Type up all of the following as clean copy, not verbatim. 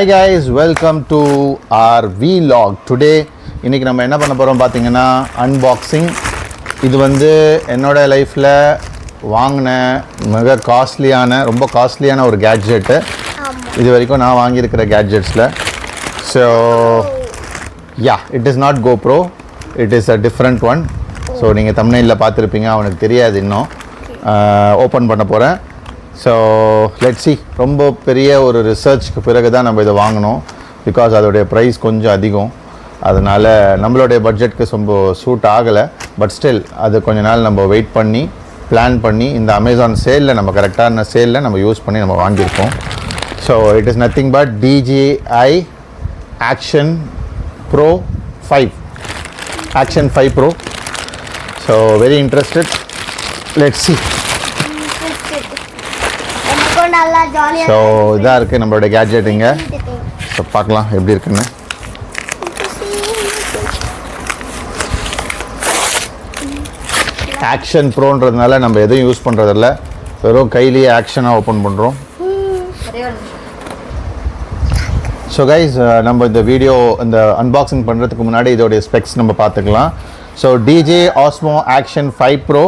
Hi guys, welcome to our vlog. Today இன்னைக்கு நம்ம என்ன பண்ண போறோம் பாத்தீங்கன்னா unboxing. இது வந்து என்னோட லைஃப்ல வாங்கின மிக ரொம்ப காஸ்ட்லியான ஒரு கேட்ஜெட். இது வரைக்கும் நான் வாங்கி இருக்கிற கேட்ஜெட்ஸ்ல. So yeah, it is not GoPro. It is a different one. So நீங்க thumbnailல பார்த்திருப்பீங்க, அவனுக்கு தெரியாது இன்னும். ஓபன் பண்ண போறேன். So let's see. ரொம்ப பெரிய ஒரு ரிசர்ச்க்கு பிறகு தான் நம்ம இதை வாங்கினோம். பிகாஸ் அதோடைய ப்ரைஸ் கொஞ்சம் அதிகம். அதனால் நம்மளுடைய பட்ஜெட்க்கு ரொம்ப சூட் ஆகலை. பட் ஸ்டில் அது கொஞ்ச நாள் நம்ம வெயிட் பண்ணி பிளான் பண்ணி இந்த அமேசான் சேலில் நம்ம கரெக்டான சேலில் நம்ம யூஸ் பண்ணி நம்ம வாங்கியிருக்கோம். So it is nothing but DJI action bro 5 action 5 bro. So very interested. Let's see. So இதாக இருக்குது நம்மளோட கேட்ஜெட் இங்கே. ஸோ பார்க்கலாம் எப்படி இருக்குன்னு. ஆக்ஷன் ப்ரோன்றதுனால நம்ம எதுவும் யூஸ் பண்ணுறதில்ல, வெறும் கையிலேயே ஆக்ஷனாக ஓப்பன் பண்ணுறோம். ஸோ கைஸ், நம்ம இந்த வீடியோ இந்த அன்பாக்சிங் பண்ணுறதுக்கு முன்னாடி இதோடைய ஸ்பெக்ஸ் நம்ம பார்த்துக்கலாம். So DJI Osmo Action 5 Pro,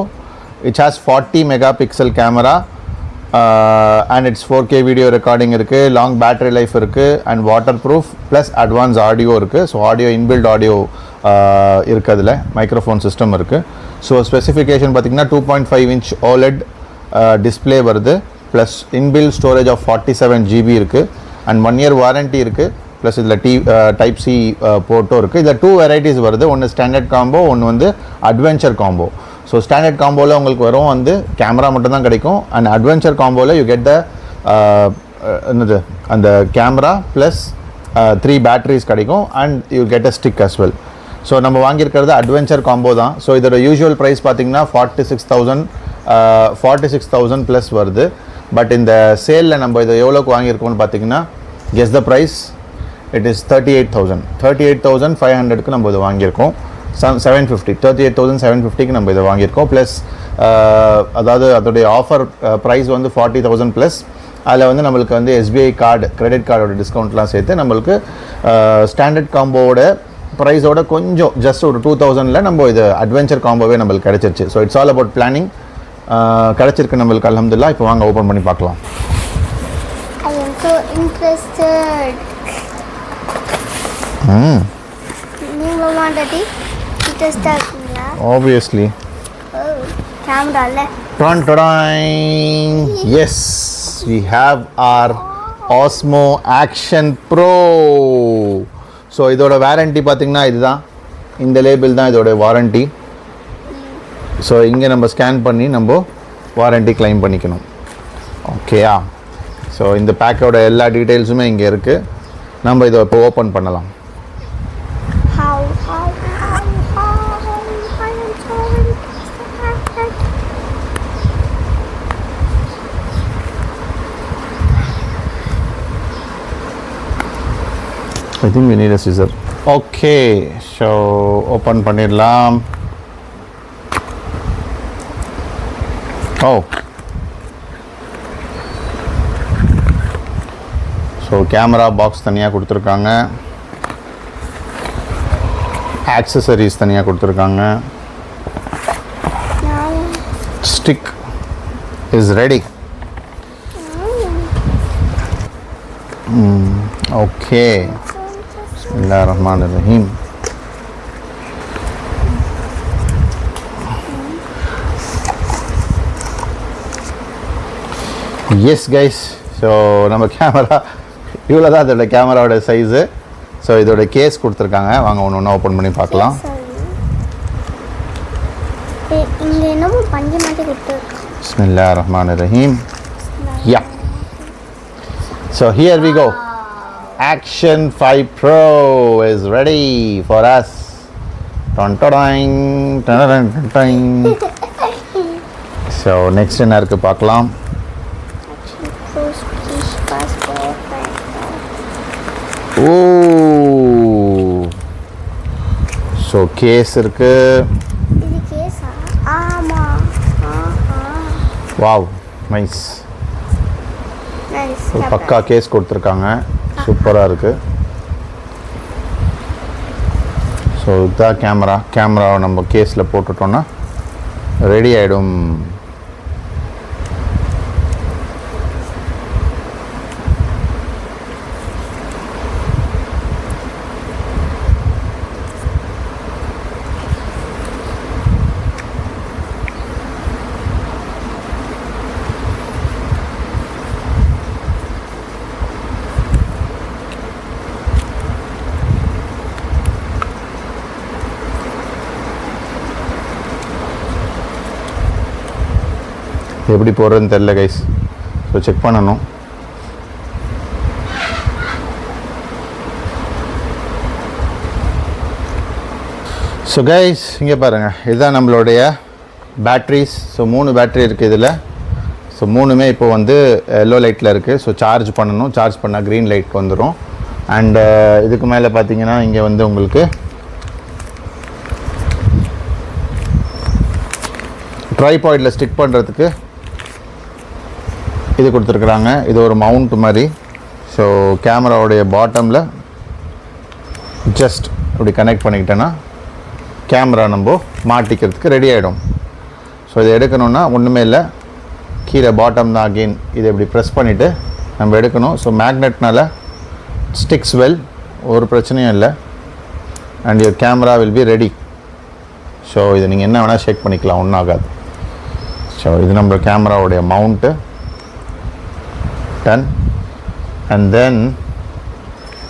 which has 40 megapixel camera. And it's 4K video recording இருக்குது, லாங் பேட்டரி லைஃப் இருக்குது, and waterproof plus advance audio இருக்குது. ஸோ ஆடியோ இன்பில்ட் ஆடியோ இருக்குது, அதில் மைக்ரோஃபோன் சிஸ்டம் இருக்குது. ஸோ ஸ்பெசிஃபிகேஷன் பார்த்திங்கன்னா 2.5 inch OLED display வருது, plus inbuilt storage of 47 GB இருக்குது, and 1 year warranty இருக்குது. ப்ளஸ் இதில் டைப் C போர்ட்டும் இருக்குது. இதில் 2 வெரைட்டிஸ் வருது. ஒன்று ஸ்டாண்டர்ட் காம்போ, ஒன்று வந்து அட்வென்ச்சர் காம்போ. ஸோ ஸ்டாண்டர்ட் காம்போவில் உங்களுக்கு வரும் வந்து கேமரா மட்டும்தான் கிடைக்கும். அண்ட் அட்வென்ச்சர் காம்போவில் யூ கெட் த என்னது அந்த கேமரா ப்ளஸ் 3 பேட்டரிஸ் கிடைக்கும், and you get a stick as well. So நம்ம வாங்கியிருக்கிறது அட்வென்ச்சர் காம்போ தான். ஸோ இதோட யூஸ்வல் ப்ரைஸ் பார்த்திங்கன்னா 46,000 ப்ளஸ் வருது. பட் இந்த சேலில் நம்ம இதை எவ்வளோக்கு வாங்கியிருக்கோம்னு பார்த்தீங்கன்னா, guess the price. It is 38,500க்கு நம்ம இதை வாங்கியிருக்கோம். 750 38,750க்கு நம்ம இதை வாங்கியிருக்கோம். ப்ளஸ் அதாவது அதோடைய ஆஃபர் ப்ரைஸ் வந்து 40,000 ப்ளஸ். அதில் வந்து நம்மளுக்கு வந்து SBI கார்டு, கிரெடிட் கார்டோட டிஸ்கவுண்ட்லாம் சேர்த்து நம்மளுக்கு ஸ்டாண்டர்ட் காம்போவோட ப்ரைஸோட கொஞ்சம் ஜஸ்ட் ஒரு 2,000ல் நம்ம இது அட்வென்ச்சர் காம்போவே நம்மளுக்கு கிடச்சிருச்சு. So it's all about planning. கிடச்சிருக்கு நம்மளுக்கு, அல்ஹம்துலில்லாஹ். இப்போ வாங்க ஓப்பன் பண்ணி பார்க்கலாம். I am so interested. நீங்க வாண்டடி இன்ட்ரெஸ்டா இருக்கீங்களா? Obviously. கேமரால Yes, we have our Osmo Action Pro. So இதோட வாரண்ட்டி பார்த்திங்கன்னா இதுதான், இந்த லேபிள் தான் இதோட வாரண்ட்டி. ஸோ இங்கே நம்ம ஸ்கேன் பண்ணி நம்ம வாரண்ட்டி கிளைம் பண்ணிக்கணும். ஓகேயா? ஸோ இந்த பேக்கோட எல்லா டீட்டெயில்ஸுமே இங்கே இருக்குது. நம்ம இதை இப்போ ஓப்பன் பண்ணலாம். I think we need a scissor. Okay, so open பண்ணிடலாம். ஸோ கேமரா பாக்ஸ் தனியாக கொடுத்துருக்காங்க, ஆக்சசரிஸ் தனியாக கொடுத்துருக்காங்க. Stick is ready. ஓகே, பிஸ்மில்லாஹிர் ரஹ்மானிர் ரஹீம். எஸ் கைஸ், ஸோ நம்ம கேமரா இவ்வளோ தான் இதோட கேமராவோட சைஸு. ஸோ இதோட கேஸ் கொடுத்துருக்காங்க, வாங்க ஒன்று ஒன்றா ஓப்பன் பண்ணி பார்க்கலாம். பிஸ்மில்லாஹிர் ரஹ்மானிர் ரஹீம். Ya, so here we go. Action 5 Pro is ready for us. So next என்ன இருக்கு பார்க்கலாம். ஓ, ஸோ கேஸ் இருக்கு. இது கேஸா? ஆமா. Wow, nice. நைஸ். ஒரு பக்கா கேஸ் கொடுத்துருக்காங்க. சூப்பராக இருக்குது. ஸோ இதுதான் கேமராவை நம்ம கேஸில் போட்டுட்டோன்னா ரெடி ஆகிடும். எப்படி போடுறதுன்னு தெரில கைஸ். ஸோ செக் பண்ணணும். ஸோ கைஸ் இங்கே பாருங்கள், இதுதான் நம்மளுடைய பேட்ரிஸ். ஸோ 3 பேட்ரி இருக்குது இதில். ஸோ 3மே இப்போ வந்து எல்லோ லைட்டில் இருக்குது. ஸோ சார்ஜ் பண்ணணும். சார்ஜ் பண்ணால் க்ரீன் லைட் வந்துடும். அண்டு இதுக்கு மேலே பார்த்தீங்கன்னா இங்கே வந்து உங்களுக்கு ட்ரைபாய்டில் ஸ்டிக் பண்ணுறதுக்கு இது கொடுத்துருக்குறாங்க. இது ஒரு மவுண்ட் மாதிரி. ஸோ கேமராவுடைய பாட்டமில் ஜஸ்ட் இப்படி கனெக்ட் பண்ணிக்கிட்டேன்னா கேமரா நம்ம மாட்டிக்கிறதுக்கு ரெடி ஆகிடும். ஸோ இதை எடுக்கணுன்னா ஒன்றுமே இல்லை, கீழே பாட்டம் தான். அகெயின் இதை இப்படி ப்ரெஸ் பண்ணிவிட்டு நம்ம எடுக்கணும். ஸோ மேக்னெட்னால ஸ்டிக்ஸ் வெல், ஒரு பிரச்சனையும் இல்லை. And your camera will be ready. So இதை நீங்கள் என்ன வேணால் ஷேக் பண்ணிக்கலாம், ஒன்றும் ஆகாது. ஸோ இது நம்ம கேமராவுடைய mount. Done. And then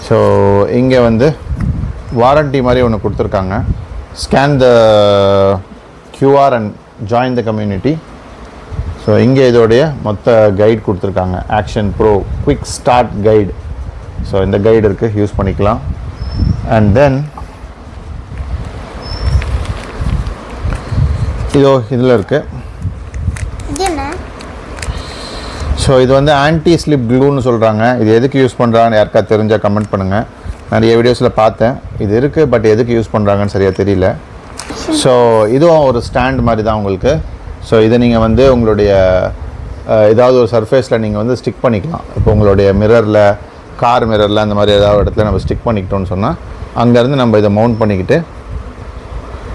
so இங்கே வந்து வாரண்ட்டி மாதிரி ஒன்று கொடுத்துருக்காங்க. Scan the QR and join the community. So இங்கே இதோடைய மொத்த கைட் கொடுத்துருக்காங்க. Action pro quick start guide. So இந்த கைடு இருக்குது, யூஸ் பண்ணிக்கலாம். அண்ட் தென் இதோ இதில் இருக்குது. ஸோ இது வந்து ஆன்டி ஸ்லிப் க்ளூன்னு சொல்கிறாங்க. இது எதுக்கு யூஸ் பண்ணுறாங்கன்னு யாருக்கா தெரிஞ்சால் கமெண்ட் பண்ணுங்கள். நிறைய வீடியோஸில் பார்த்தேன் இது இருக்குது, பட் எதுக்கு யூஸ் பண்ணுறாங்கன்னு சரியாக தெரியல. ஸோ இதுவும் ஒரு ஸ்டாண்ட் மாதிரி தான் உங்களுக்கு. ஸோ இதை நீங்கள் வந்து உங்களுடைய ஏதாவது ஒரு சர்ஃபேஸில் நீங்கள் வந்து ஸ்டிக் பண்ணிக்கலாம். இப்போ உங்களுடைய மிரரில், கார் மிரரில் அந்த மாதிரி ஏதாவது இடத்துல நம்ம ஸ்டிக் பண்ணிக்கிட்டோன்னு சொன்னால் அங்கேருந்து நம்ம இதை மவுண்ட் பண்ணிக்கிட்டு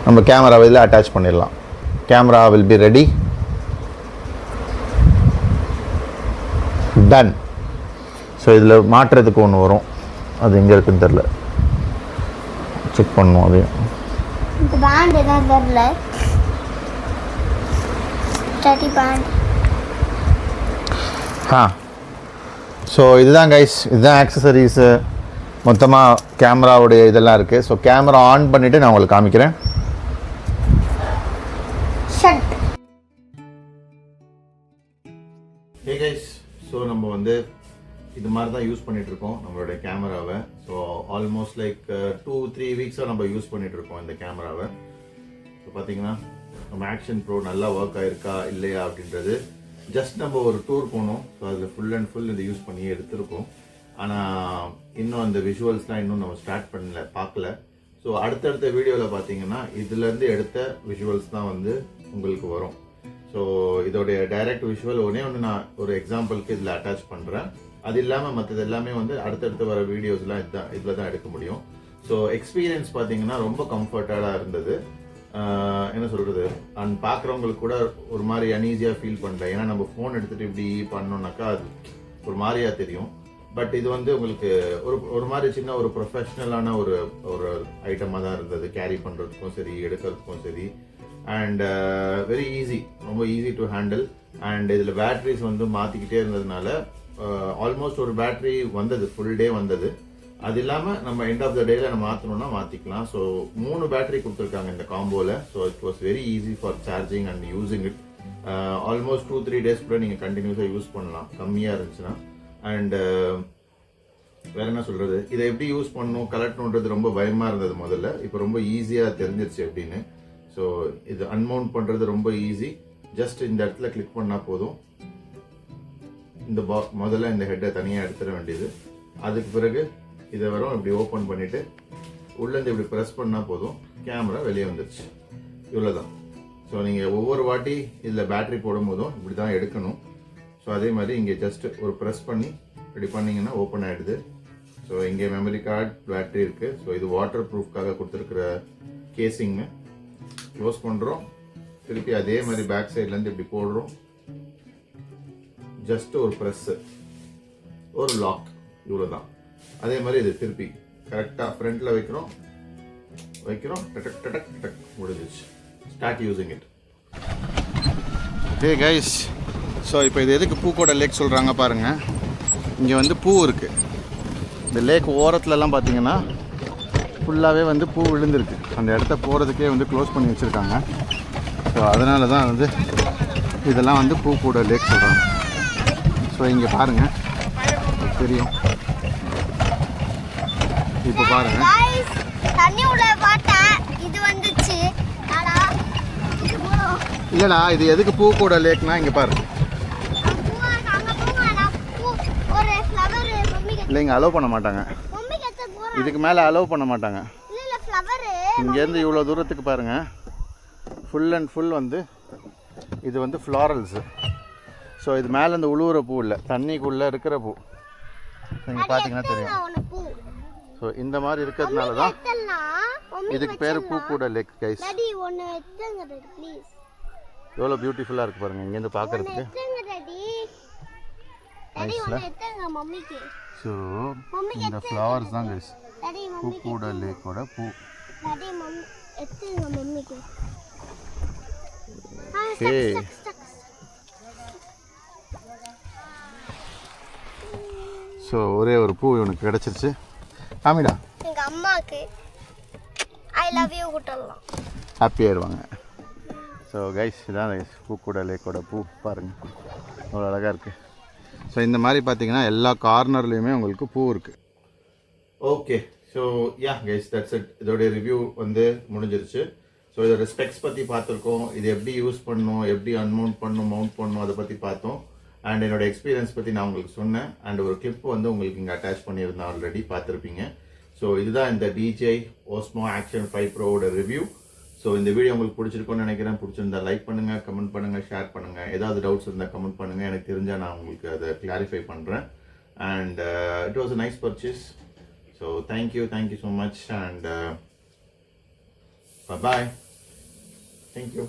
நம்ம கேமராவை இதில் அட்டாச் பண்ணிடலாம். Camera will be ready. Done. So இதில் மாட்டுறதுக்கு ஒன்று வரும், அது எங்கே இருக்குன்னு தெரில, செக் பண்ணுவோம். அதையும் ஸோ இதுதான் கைஸ், இதுதான் ஆக்சசரிஸு. மொத்தமாக கேமராவுடைய இதெல்லாம் இருக்குது. ஸோ கேமரா ஆன் பண்ணிவிட்டு நான் உங்களுக்கு காமிக்கிறேன். ஹே கைஸ், ஸோ நம்ம வந்து இது மாதிரி தான் யூஸ் பண்ணிகிட்ருக்கோம் நம்மளுடைய கேமராவை. ஸோ ஆல்மோஸ்ட் லைக் 2-3 வீக்ஸாக நம்ம யூஸ் பண்ணிகிட்ருக்கோம் இந்த கேமராவை. ஸோ பார்த்தீங்கன்னா நம்ம ஆக்ஷன் ப்ரோ நல்லா ஒர்க் ஆகிருக்கா இல்லையா அப்படின்றது ஜஸ்ட் நம்ம ஒரு டூர் போனோம். ஸோ அதில் ஃபுல் அண்ட் ஃபுல் இதை யூஸ் பண்ணியே எடுத்திருக்கோம். ஆனால் இன்னும் அந்த விஷுவல்ஸ்லாம் இன்னும் நம்ம ஸ்டார்ட் பண்ணல, பார்க்கல. ஸோ அடுத்தடுத்த வீடியோவில் பார்த்தீங்கன்னா இதுலேருந்து எடுத்த விஷுவல்ஸ் தான் வந்து உங்களுக்கு வரும். ஸோ இதோடைய டைரக்ட் விஷுவல் ஒன்று நான் ஒரு எக்ஸாம்பிளுக்கு இதில் அட்டாச் பண்ணுறேன். அது இல்லாமல் மற்றது எல்லாமே வந்து அடுத்தடுத்து வர வீடியோஸ்லாம் இதில் தான் எடுக்க முடியும். ஸோ எக்ஸ்பீரியன்ஸ் பார்த்தீங்கன்னா ரொம்ப கம்ஃபர்டடாக இருந்தது. என்ன சொல்கிறது, அண்ட் பார்க்குறவங்களுக்கு கூட ஒரு மாதிரி அன்ஈஸியாக ஃபீல் பண்ணல. ஏன்னா நம்ம ஃபோன் எடுத்துகிட்டு இப்படி பண்ணோம்னாக்கா அது ஒரு மாதிரியாக தெரியும். பட் இது வந்து உங்களுக்கு ஒரு மாதிரி சின்ன ஒரு ப்ரொஃபஷ்னலான ஒரு ஐட்டமாக தான் இருந்தது. கேரி பண்ணுறதுக்கும் சரி, எடுக்கிறதுக்கும் சரி. அண்ட் வெரி ஈஸி, ரொம்ப ஈஸி டு ஹேண்டில். அண்ட் இதில் பேட்ரிஸ் வந்து மாற்றிக்கிட்டே இருந்ததுனால ஆல்மோஸ்ட் ஒரு பேட்ரி வந்தது, ஃபுல் டே வந்தது. அது இல்லாமல் நம்ம எண்ட் ஆஃப் த டேல நம்ம மாற்றணும்னா மாற்றிக்கலாம். ஸோ 3 பேட்டரி கொடுத்துருக்காங்க இந்த காம்போவில். So it was very easy for charging and using it. Almost 2-3 days கூட நீங்கள் கண்டினியூஸாக யூஸ் பண்ணலாம், கம்மியாக இருந்துச்சுன்னா. அண்ட் வேற என்ன சொல்கிறது, இதை எப்படி யூஸ் பண்ணணும் கலட்டணுன்றது ரொம்ப பயமாக இருந்தது முதல்ல. இப்போ ரொம்ப ஈஸியாக தெரிஞ்சிருச்சு எப்படின்னு. ஸோ இது அன்மவுண்ட் பண்ணுறது ரொம்ப ஈஸி. ஜஸ்ட் இந்த இடத்துல கிளிக் பண்ணால் போதும். இந்த முதல்ல இந்த ஹெட்டை தனியாக எடுத்துட வேண்டியது. அதுக்கு பிறகு இதை வரும் இப்படி ஓப்பன் பண்ணிவிட்டு உள்ளேருந்து இப்படி ப்ரெஸ் பண்ணால் போதும், கேமரா வெளியே வந்துடுச்சு. இவ்வளோதான். ஸோ நீங்கள் ஒவ்வொரு வாட்டி இதில் பேட்டரி போடும் போதும் இப்படி தான் எடுக்கணும். ஸோ அதே மாதிரி இங்கே ஜஸ்ட் ஒரு ப்ரெஸ் பண்ணி இப்படி பண்ணிங்கன்னா ஓப்பன் ஆகிடுது. ஸோ இங்கே மெமரி கார்டு பேட்டரி இருக்குது. ஸோ இது வாட்டர் ப்ரூஃப்காக கொடுத்துருக்குற கேசிங்கு. க்ளோஸ் பண்ணுறோம். திருப்பி அதே மாதிரி பேக் சைட்லேருந்து இப்படி போடுறோம். ஜஸ்ட் ஒரு ப்ரெஸ்ஸு, ஒரு லாக், இவ்வளோ தான். அதே மாதிரி இது திருப்பி கரெக்டாக ஃப்ரண்ட்டில் வைக்கிறோம், டடக் டடக் டடக் முடிஞ்சிச்சு. Start using it. Okay guys, so இப்போ இது எதுக்கு பூக்கோட லேக் சொல்கிறாங்க பாருங்கள். இங்கே வந்து பூ இருக்குது. இந்த லேக் ஓரத்துலலாம் பார்த்தீங்கன்னா ஃபுல்லாகவே வந்து பூ விழுந்திருக்கு. அந்த இடத்த போகிறதுக்கே வந்து க்ளோஸ் பண்ணி வச்சுருக்காங்க. ஸோ அதனால தான் வந்து இதெல்லாம் வந்து பூக்கூட லேக் சொல்கிறாங்க. ஸோ இங்கே பாருங்கள் தெரியும். இப்போ பாருங்கள், தண்ணி உள்ள பார்த்தேன், இது வந்துச்சு. இல்லைடா, இது எதுக்கு பூக்கூட லேக்னா இங்கே பாருங்க. இல்லை, இங்கே அலோவ் பண்ண மாட்டாங்க. இதுக்கு மேலே அலோவ் பண்ண மாட்டாங்க. இங்கேருந்து இவ்வளோ தூரத்துக்கு பாருங்கள், ஃபுல் அண்ட் ஃபுல் வந்து இது வந்து ஃப்ளாரல்ஸு. ஸோ இது மேலே இந்த உழுவுற பூ இல்லை, தண்ணிக்குள்ளே இருக்கிற பூ. நீங்கள் பார்த்தீங்கன்னா தெரியும். ஸோ இந்த மாதிரி இருக்கிறதுனால தான் இதுக்கு பேர் பூக்கூட லேக் கைஸ். எவ்வளோ பியூட்டிஃபுல்லாக இருக்குது பாருங்கள் இங்கேருந்து பார்க்குறதுக்கு. ஸோ இந்த ஃப்ளவர்ஸ் தான் கைஸ் பூக்கூட லேக்கோட பூ. ஓகே, ஸோ ஒரே ஒரு பூ இவனுக்கு கிடச்சிருச்சு. ஆமிடா, எங்கள் அம்மாவுக்கு ஐ லவ் யூ கூட்டலாம், ஹாப்பியாகிடுவாங்க. ஸோ கைஸ், இதான் கைஸ் பூக்கூட லேக்கோட பூ பாருங்கள், அவ்வளோ அழகாக இருக்குது. ஸோ இந்த மாதிரி பார்த்தீங்கன்னா எல்லா கார்னர்லேயுமே உங்களுக்கு பூ இருக்குது. Okay, so yeah guys, that's it. இதோடைய ரிவ்யூ வந்து முடிஞ்சிருச்சு. ஸோ இதோட ஸ்பெக்ஸ் பற்றி பார்த்துருக்கோம். இது எப்படி யூஸ் பண்ணணும், எப்படி அன்மவுண்ட் பண்ணணும், மவுண்ட் பண்ணணும், அதை பற்றி பார்த்தோம். அண்ட் என்னோட எக்ஸ்பீரியன்ஸ் பற்றி நான் உங்களுக்கு சொன்னேன். அண்ட் ஒரு கிளிப் வந்து உங்களுக்கு இங்கே அட்டாச் பண்ணியிருந்தேன், ஆல்ரெடி பார்த்துருப்பீங்க. ஸோ இதுதான் இந்த DJI Osmo Action 5 Proவோட ரிவ்யூ. ஸோ இந்த வீடியோ உங்களுக்கு பிடிச்சிருக்கும்னு நினைக்கிறேன். பிடிச்சிருந்தா லைக் பண்ணுங்கள், கமெண்ட் பண்ணுங்கள், ஷேர் பண்ணுங்கள். ஏதாவது டவுட்ஸ் இருந்தால் கமெண்ட் பண்ணுங்கள். எனக்கு தெரிஞ்சால் நான் உங்களுக்கு அதை கிளாரிஃபை பண்ணுறேன். And it was a nice purchase. So thank you so much. And bye. Thank you.